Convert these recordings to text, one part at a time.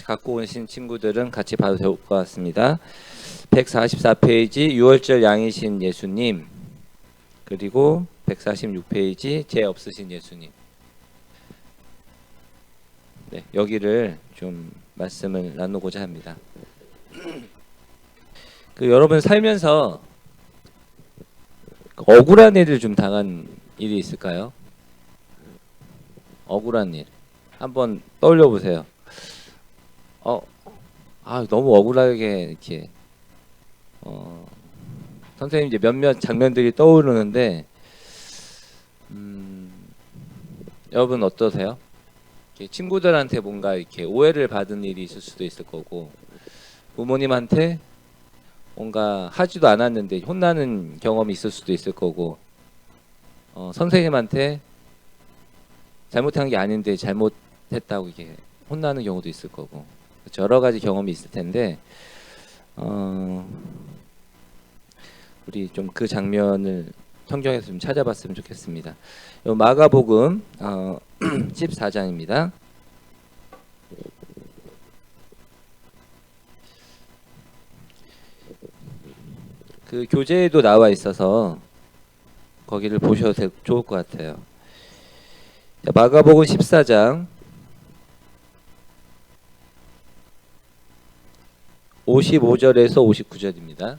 갖고 오신 친구들은 같이 봐도 될 것 같습니다. 144페이지 6월절 양이신 예수님, 그리고 146페이지 죄 없으신 예수님. 네, 여기를 좀 말씀을 나누고자 합니다. 여러분 살면서 억울한 일을 좀 당한 일이 있을까요? 억울한 일 한번 떠올려 보세요. 너무 억울하게 이렇게 선생님 이제 몇몇 장면들이 떠오르는데 여러분 어떠세요? 이렇게 친구들한테 뭔가 이렇게 오해를 받은 일이 있을 수도 있을 거고, 부모님한테 뭔가 하지도 않았는데 혼나는 경험이 있을 수도 있을 거고, 선생님한테 잘못한 게 아닌데 잘못했다고 이게 혼나는 경우도 있을 거고, 그렇죠? 여러 가지 경험이 있을 텐데 우리 좀 그 장면을 성경에서 좀 찾아봤으면 좋겠습니다. 마가복음 14장입니다. 그 교재에도 나와 있어서 거기를 보셔도 좋을 것 같아요. 마가복음 14장 55절에서 59절입니다.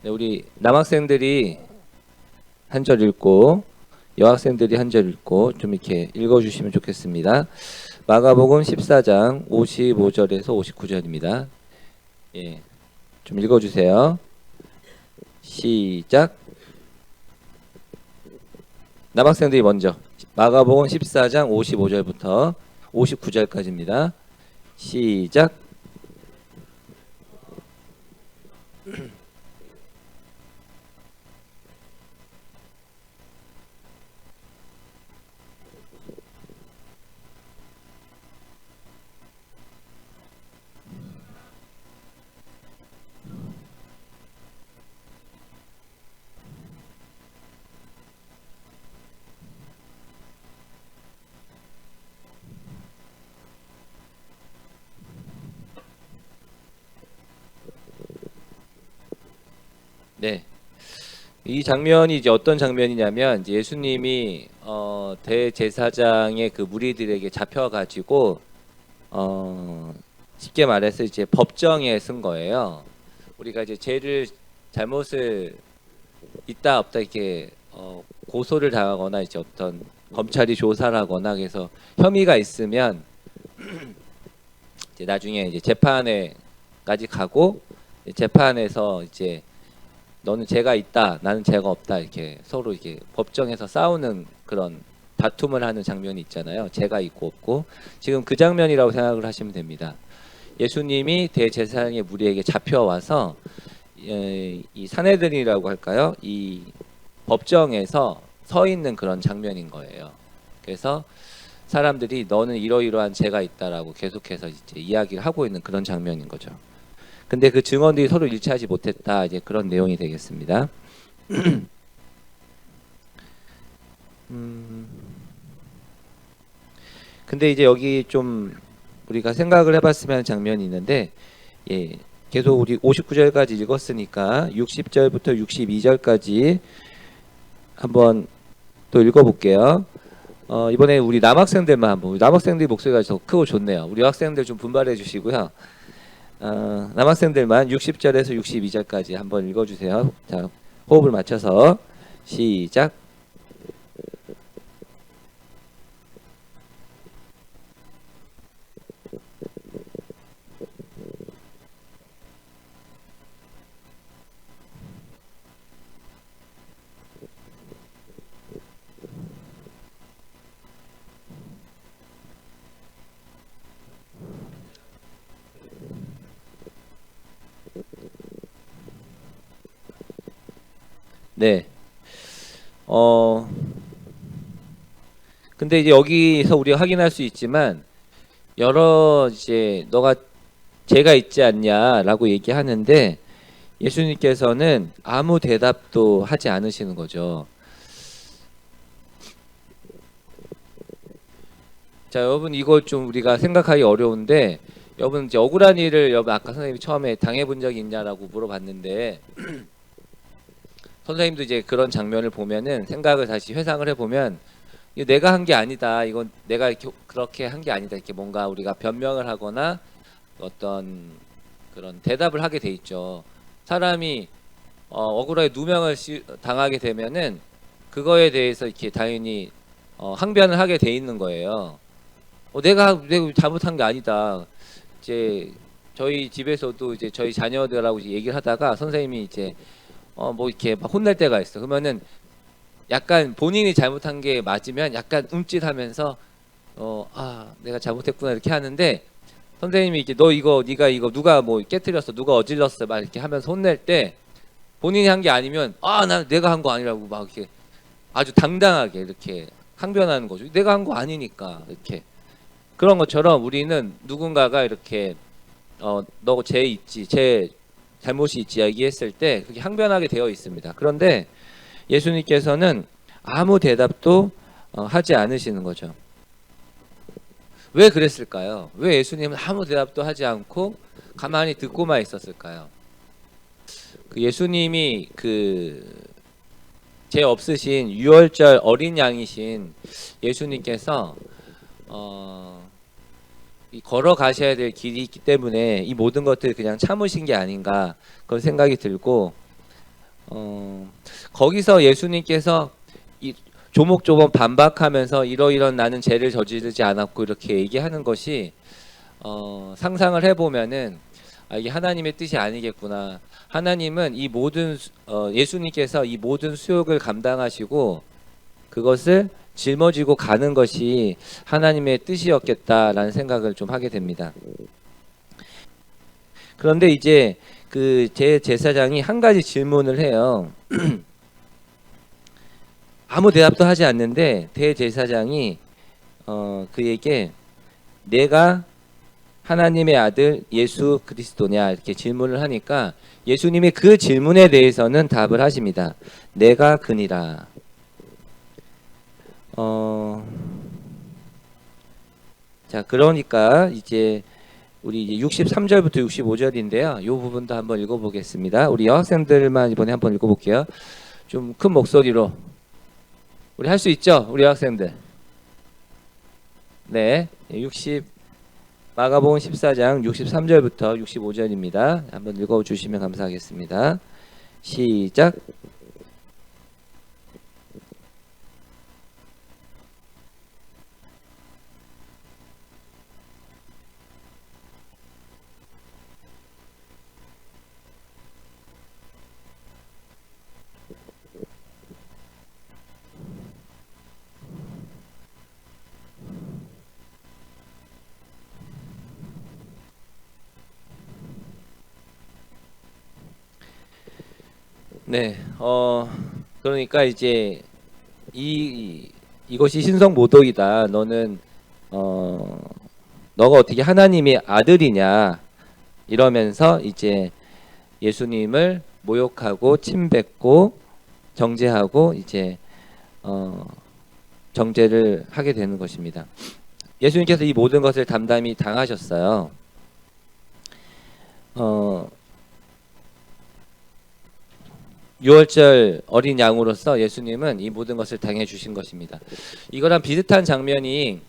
네, 우리 남학생들이 한 절 읽고 여학생들이 한 절 읽고 좀 이렇게 읽어주시면 좋겠습니다. 마가복음 14장 55절에서 59절입니다. 예, 좀 읽어주세요. 시작. 남학생들이 먼저 마가복음 14장 55절부터 59절까지입니다. 시작. 네, 이 장면이 이제 어떤 장면이냐면, 이제 예수님이 대제사장의 그 무리들에게 잡혀가지고 쉽게 말해서 이제 법정에 쓴 거예요. 우리가 이제 죄를 잘못을 있다 없다 이렇게 고소를 당하거나 이제 어떤 검찰이 조사를 하거나 그래서 혐의가 있으면 이제 나중에 이제 재판에까지 가고, 재판에서 이제 너는 죄가 있다, 나는 죄가 없다, 이렇게 서로 이렇게 법정에서 싸우는 그런 다툼을 하는 장면이 있잖아요. 죄가 있고 없고. 지금 그 장면이라고 생각을 하시면 됩니다. 예수님이 대제사장의 무리에게 잡혀와서 이 사내들이라고 할까요? 이 법정에서 서 있는 그런 장면인 거예요. 그래서 사람들이 너는 이러이러한 죄가 있다라고 계속해서 이제 이야기를 하고 있는 그런 장면인 거죠. 근데 그 증언들이 서로 일치하지 못했다, 이제 그런 내용이 되겠습니다. 근데 이제 여기 좀 우리가 생각을 해봤으면 하는 장면이 있는데, 예, 계속 우리 59절까지 읽었으니까 60절부터 62절까지 한번 또 읽어볼게요. 이번에 우리 남학생들만 한번, 남학생들 목소리가 더 크고 좋네요. 우리 학생들 좀 분발해 주시고요. 남학생들만 60절에서 62절까지 한번 읽어주세요. 자, 호흡을 맞춰서 시작. 네. 근데 이제 여기서 우리가 확인할 수 있지만, 여러 이제 너가 죄가 있지 않냐라고 얘기하는데, 예수님께서는 아무 대답도 하지 않으시는 거죠. 자, 여러분 이걸 좀 우리가 생각하기 어려운데, 여러분 이제 억울한 일을 여러분 아까 선생님이 처음에 당해본 적이 있냐라고 물어봤는데 선생님도 이제 그런 장면을 보면은 생각을 다시 회상을 해보면 이거 내가 한 게 아니다. 이건 내가 이렇게 그렇게 한 게 아니다. 이렇게 뭔가 우리가 변명을 하거나 어떤 그런 대답을 하게 돼 있죠. 사람이 억울하게 누명을 당하게 되면은 그거에 대해서 이렇게 당연히 항변을 하게 돼 있는 거예요. 내가 잘못한 게 아니다. 이제 저희 집에서도 이제 저희 자녀들하고 이제 얘기를 하다가 선생님이 이제 뭐 이렇게 막 혼날 때가 있어. 그러면은 약간 본인이 잘못한 게 맞으면 약간 움찔하면서 내가 잘못했구나 이렇게 하는데, 선생님이 이렇게 너 이거 네가 이거 누가 뭐 깨트렸어, 누가 어질렀어 막 이렇게 하면서 혼낼 때 본인이 한 게 아니면 난 내가 한 거 아니라고 막 이렇게 아주 당당하게 이렇게 항변하는 거죠. 내가 한 거 아니니까. 이렇게 그런 것처럼 우리는 누군가가 이렇게 너 죄 있지, 죄 잘못이 있지 얘기했을 때 그렇게 항변하게 되어 있습니다. 그런데 예수님께서는 아무 대답도 하지 않으시는 거죠. 왜 그랬을까요? 왜 예수님은 아무 대답도 하지 않고 가만히 듣고만 있었을까요? 예수님이 죄 없으신 유월절 어린 양이신 예수님께서 걸어가셔야 될 길이 있기 때문에 이 모든 것들을 그냥 참으신 게 아닌가 그런 생각이 들고, 거기서 예수님께서 조목조목 반박하면서 이러이런 나는 죄를 저지르지 않았고 이렇게 얘기하는 것이 상상을 해보면은 이게 하나님의 뜻이 아니겠구나. 하나님은 이 모든 예수님께서 이 모든 수욕을 감당하시고 그것을 짊어지고 가는 것이 하나님의 뜻이었겠다라는 생각을 좀 하게 됩니다. 그런데 이제 제 제사장이 한 가지 질문을 해요. 아무 대답도 하지 않는데 대제사장이 그에게 내가 하나님의 아들 예수 그리스도냐 이렇게 질문을 하니까 예수님이 그 질문에 대해서는 답을 하십니다. 내가 그니라. 자, 그러니까 이제 우리 이제 63절부터 65절인데요. 이 부분도 한번 읽어보겠습니다. 우리 여학생들만 이번에 한번 읽어볼게요. 좀 큰 목소리로. 우리 할 수 있죠? 우리 여학생들. 네, 마가복음 14장 63절부터 65절입니다. 한번 읽어주시면 감사하겠습니다. 시작. 네, 그러니까 이제 이것이 신성 모독이다. 너는 너가 어떻게 하나님의 아들이냐 이러면서 이제 예수님을 모욕하고 침뱉고 정죄하고 이제 정죄를 하게 되는 것입니다. 예수님께서 이 모든 것을 담담히 당하셨어요. 유월절 어린 양으로서 예수님은 이 모든 것을 당해 주신 것입니다. 이거랑 비슷한 장면이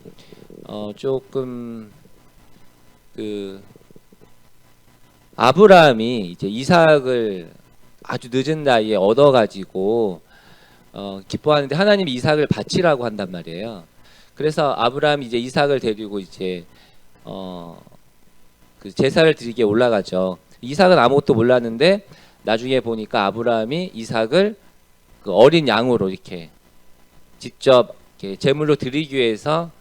조금 아브라함이 이제 이삭을 아주 늦은 나이에 얻어가지고 기뻐하는데 하나님이 이삭을 바치라고 한단 말이에요. 그래서 아브라함이 이제 이삭을 데리고 이제 제사를 드리기에 올라가죠. 이삭은 아무것도 몰랐는데 나중에 보니까 아브라함이 이삭을 어린 양으로 이렇게 직접 이렇게 제물로 드리기 위해서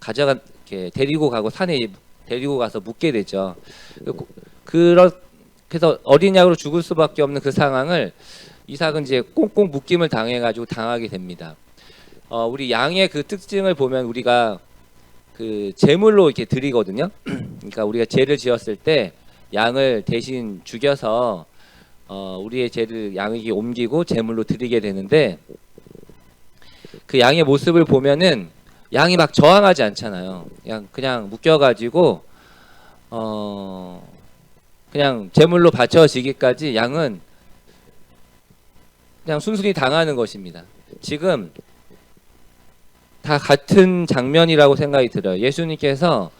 이렇게 데리고 가고 산에 데리고 가서 묻게 되죠. 그래서 어린 양으로 죽을 수밖에 없는 그 상황을 이삭은 이제 꽁꽁 묶임을 당해가지고 당하게 됩니다. 우리 양의 그 특징을 보면 우리가 제물로 이렇게 드리거든요. 그러니까 우리가 죄를 지었을 때 양을 대신 죽여서 우리의 죄를 양에게 옮기고 제물로 드리게 되는데, 그 양의 모습을 보면은 양이 막 저항하지 않잖아요. 그냥 묶여가지고 그냥 제물로 바쳐지기까지 양은 그냥 순순히 당하는 것입니다. 지금 다 같은 장면이라고 생각이 들어요. 예수님께서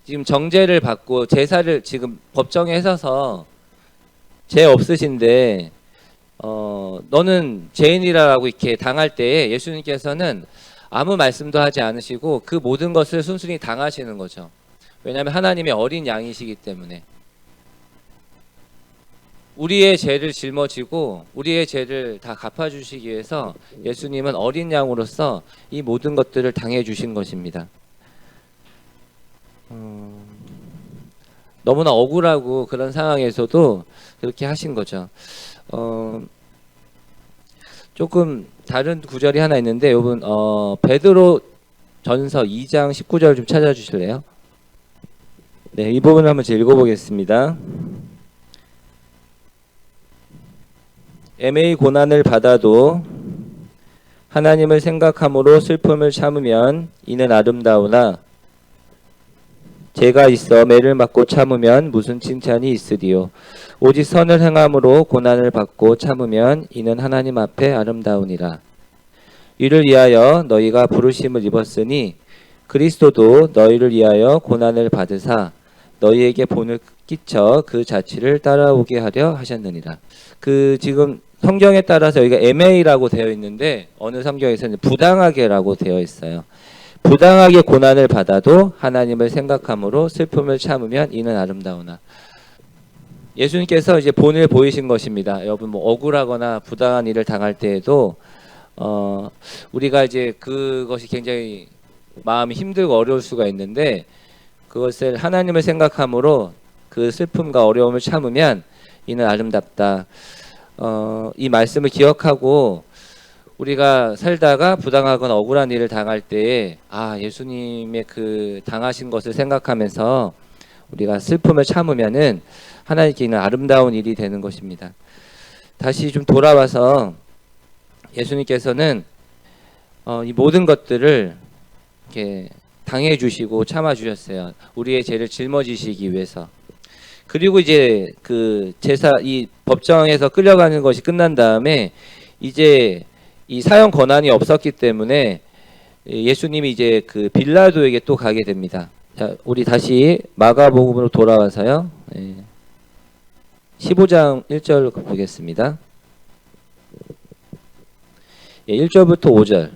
지금 정죄를 받고 제사를 지금 법정에 서서 죄 없으신데 너는 죄인이라고 이렇게 당할 때에 예수님께서는 아무 말씀도 하지 않으시고 그 모든 것을 순순히 당하시는 거죠. 왜냐하면 하나님의 어린 양이시기 때문에 우리의 죄를 짊어지고 우리의 죄를 다 갚아주시기 위해서 예수님은 어린 양으로서 이 모든 것들을 당해주신 것입니다. 너무나 억울하고 그런 상황에서도 그렇게 하신 거죠. 조금 다른 구절이 하나 있는데 여러분 베드로 전서 2장 19절 좀 찾아주실래요? 네, 이 부분을 한번 읽어보겠습니다. 애매히 고난을 받아도 하나님을 생각함으로 슬픔을 참으면 이는 아름다우나 죄가 있어 매를 맞고 참으면 무슨 칭찬이 있으리요. 오직 선을 행함으로 고난을 받고 참으면 이는 하나님 앞에 아름다우니라. 이를 위하여 너희가 부르심을 입었으니 그리스도도 너희를 위하여 고난을 받으사 너희에게 본을 끼쳐 그 자취를 따라오게 하려 하셨느니라. 그 지금 성경에 따라서 여기가 애매히라고 되어 있는데 어느 성경에서는 부당하게라고 되어 있어요. 부당하게 고난을 받아도 하나님을 생각함으로 슬픔을 참으면 이는 아름다우나. 예수님께서 이제 본을 보이신 것입니다. 여러분 뭐 억울하거나 부당한 일을 당할 때에도 우리가 이제 그것이 굉장히 마음이 힘들고 어려울 수가 있는데 그것을 하나님을 생각함으로 그 슬픔과 어려움을 참으면 이는 아름답다. 이 말씀을 기억하고 우리가 살다가 부당하거나 억울한 일을 당할 때에 예수님의 그 당하신 것을 생각하면서 우리가 슬픔을 참으면은 하나님께는 아름다운 일이 되는 것입니다. 다시 좀 돌아와서 예수님께서는 이 모든 것들을 이렇게 당해 주시고 참아 주셨어요. 우리의 죄를 짊어지시기 위해서. 그리고 이제 그 제사 이 법정에서 끌려가는 것이 끝난 다음에 이제 이 사형 권한이 없었기 때문에 예수님이 이제 그 빌라도에게 또 가게 됩니다. 자, 우리 다시 마가복음으로 돌아와서요. 15장 1절 보겠습니다. 1절부터 5절.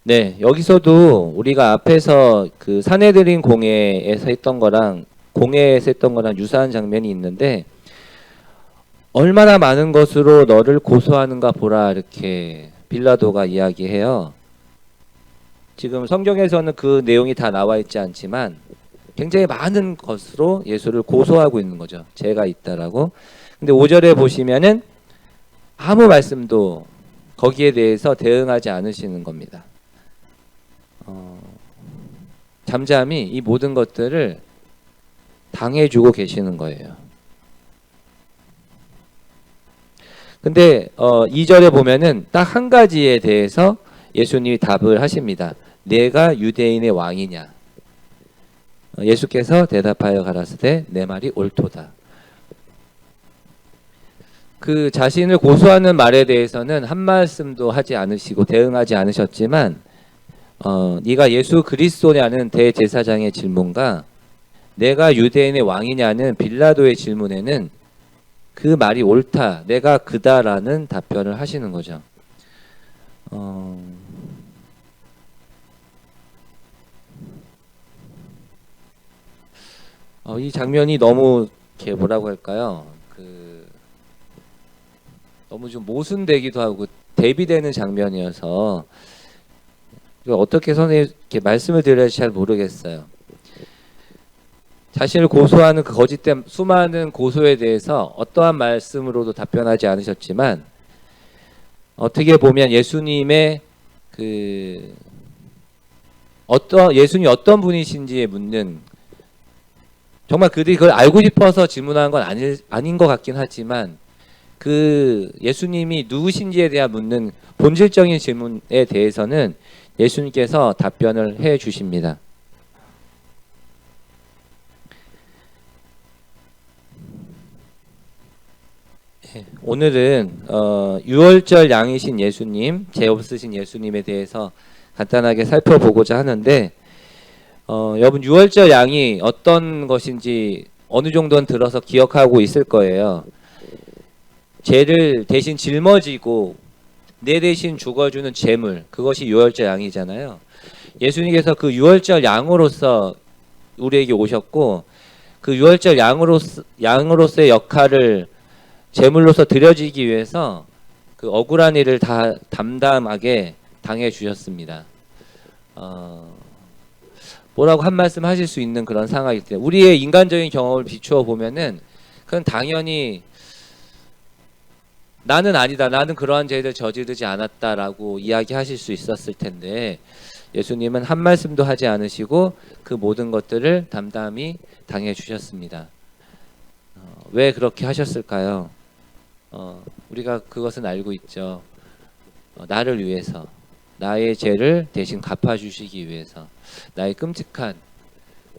네, 여기서도 우리가 앞에서 그 사내들인 공회에서 했던 거랑 공회에서 했던 거랑 유사한 장면이 있는데 얼마나 많은 것으로 너를 고소하는가 보라 이렇게 빌라도가 이야기해요. 지금 성경에서는 그 내용이 다 나와 있지 않지만 굉장히 많은 것으로 예수를 고소하고 있는 거죠. 죄가 있다라고. 근데 5절에 보시면은 아무 말씀도 거기에 대해서 대응하지 않으시는 겁니다. 잠잠히 이 모든 것들을 당해주고 계시는 거예요. 근데 2절에 보면은 딱 한 가지에 대해서 예수님이 답을 하십니다. 내가 유대인의 왕이냐? 예수께서 대답하여 가라사대 내 말이 옳도다. 그 자신을 고소하는 말에 대해서는 한 말씀도 하지 않으시고 대응하지 않으셨지만 네가 예수 그리스도냐는 대제사장의 질문과 내가 유대인의 왕이냐는 빌라도의 질문에는 그 말이 옳다, 내가 그다라는 답변을 하시는 거죠. 이 장면이 너무 이렇게 뭐라고 할까요? 너무 좀 모순되기도 하고 대비되는 장면이어서 이걸 어떻게 선생님 이렇게 말씀을 드려야 할지 잘 모르겠어요. 자신을 고소하는 그 거짓된 수많은 고소에 대해서 어떠한 말씀으로도 답변하지 않으셨지만 어떻게 보면 예수님의 예수님이 어떤 분이신지에 묻는, 정말 그들이 그걸 알고 싶어서 질문하는 건 아닌 것 같긴 하지만 예수님이 누구신지에 대한 묻는 본질적인 질문에 대해서는 예수님께서 답변을 해 주십니다. 오늘은 유월절 양이신 예수님, 죄 없으신 예수님에 대해서 간단하게 살펴보고자 하는데, 여러분 유월절 양이 어떤 것인지 어느 정도는 들어서 기억하고 있을 거예요. 죄를 대신 짊어지고 내 대신 죽어주는 제물, 그것이 유월절 양이잖아요. 예수님께서 그 유월절 양으로서 우리에게 오셨고, 그 유월절 양으로서의 역할을 제물로서 드려지기 위해서 그 억울한 일을 다 담담하게 당해 주셨습니다. 뭐라고 한 말씀 하실 수 있는 그런 상황일 때, 우리의 인간적인 경험을 비추어 보면은 그건 당연히 나는 아니다, 나는 그러한 죄를 저지르지 않았다라고 이야기하실 수 있었을 텐데, 예수님은 한 말씀도 하지 않으시고 그 모든 것들을 담담히 당해 주셨습니다. 왜 그렇게 하셨을까요? 우리가 그것은 알고 있죠. 나를 위해서, 나의 죄를 대신 갚아주시기 위해서, 나의 끔찍한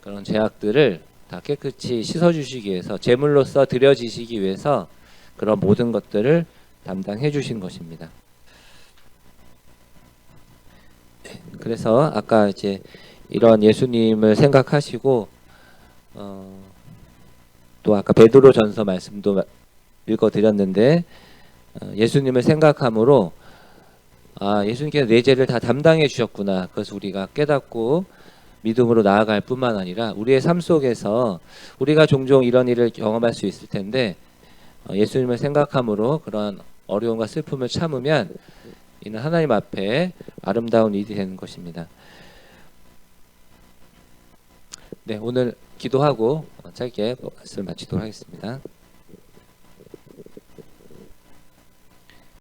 그런 죄악들을 다 깨끗이 씻어주시기 위해서, 제물로서 드려지시기 위해서 그런 모든 것들을 담당해 주신 것입니다. 그래서 아까 이제 이런 예수님을 생각하시고, 또 아까 베드로전서 말씀도 읽어드렸는데, 예수님을 생각함으로 예수님께서 내 죄를 다 담당해 주셨구나. 그것을 우리가 깨닫고 믿음으로 나아갈 뿐만 아니라 우리의 삶 속에서 우리가 종종 이런 일을 경험할 수 있을 텐데, 예수님을 생각함으로 그런 어려움과 슬픔을 참으면 이는 하나님 앞에 아름다운 일이 되는 것입니다. 네, 오늘 기도하고 짧게 말씀을 마치도록 하겠습니다.